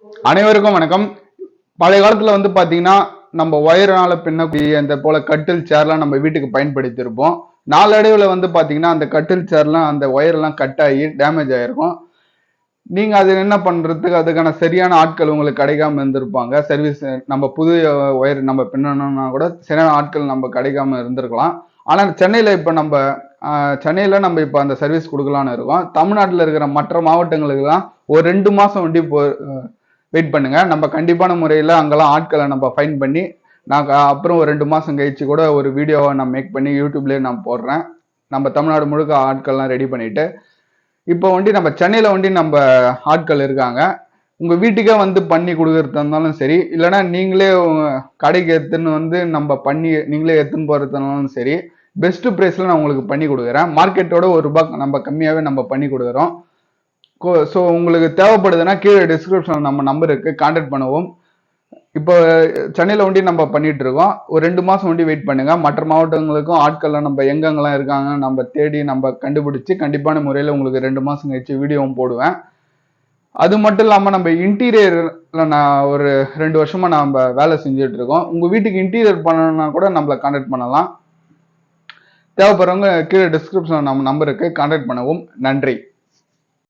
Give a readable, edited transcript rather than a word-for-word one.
அனைவருக்கும் வணக்கம். பழைய காலத்துல பாத்தீங்கன்னா நம்ம ஒயர்னால பின்னக்கூடிய இந்த போல கட்டில் சேர்லாம் நம்ம வீட்டுக்கு பயன்படுத்தியிருப்போம். நாளடைவுல பாத்தீங்கன்னா அந்த கட்டில் சேர்லாம் அந்த ஒயர் எல்லாம் கட் ஆகி டேமேஜ் ஆயிருக்கும். நீங்க அது என்ன பண்றதுக்கு அதுக்கான சரியான ஆட்கள் உங்களுக்கு கிடைக்காம இருந்திருப்பாங்க. சர்வீஸ் நம்ம புது ஒயர் நம்ம பின்னணும்னா கூட சரியான ஆட்கள் நம்ம கிடைக்காம இருந்திருக்கலாம். ஆனா சென்னையில நம்ம இப்ப அந்த சர்வீஸ் கொடுக்கலான்னு இருக்கோம். தமிழ்நாட்டில் இருக்கிற மற்ற மாவட்டங்களுக்குலாம் ஒரு 2 மாசம் வெயிட் பண்ணுங்க. நம்ம கண்டிப்பான முறையில் அங்கெல்லாம் ஆட்களை நம்ம ஃபைன் பண்ணி அப்புறம் ஒரு 2 மாசம் கழிச்சு கூட ஒரு வீடியோவை நான் மேக் பண்ணி யூடியூப்லேயே நான் போடுறேன். நம்ம தமிழ்நாடு முழுக்க ஆட்கள்லாம் ரெடி பண்ணிட்டு இப்போ நம்ம சென்னையில நம்ம ஆட்கள் இருக்காங்க. உங்க வீட்டுக்கே பண்ணி கொடுக்கறதா இருந்தாலும் சரி, இல்லைன்னா நீங்களே உங்க கடைக்கு எடுத்துன்னு நம்ம பண்ணி நீங்களே எடுத்துன்னு போறதுனாலும் சரி, பெஸ்ட் பிரைஸ்ல நான் உங்களுக்கு பண்ணி கொடுக்குறேன். மார்க்கெட்டோட ₹1 நம்ம கம்மியாவே நம்ம பண்ணி கொடுக்குறோம். ஸோ உங்களுக்கு தேவைப்படுதுன்னா கீழே டிஸ்கிரிப்ஷன் நம்ம நம்பர் இருக்கு, கான்டாக்ட் பண்ணுவோம். இப்போ சென்னையில நம்ம பண்ணிட்டு இருக்கோம். ஒரு 2 மாசம் வெயிட் பண்ணுங்க. மற்ற மாவட்டங்களுக்கும் ஆட்கள்லாம் நம்ம எங்கெங்கெல்லாம் இருக்காங்க நம்ம தேடி நம்ம கண்டுபிடிச்சு கண்டிப்பான முறையில் உங்களுக்கு 2 மாசம் கழிச்சு வீடியோவும் போடுவேன். அது மட்டும் இல்லாம நம்ம இன்டீரியர்ல நான் ஒரு 2 வருஷமா நம்ம வேலை செஞ்சுட்டு இருக்கோம். உங்க வீட்டுக்கு இன்டீரியர் பண்ணணும்னா கூட நம்மள கான்டாக்ட் பண்ணலாம். தேவைப்படுறவங்க கீழே டிஸ்கிரிப்ஷன் நம்ம நம்பருக்கு கான்டாக்ட் பண்ணவும். நன்றி.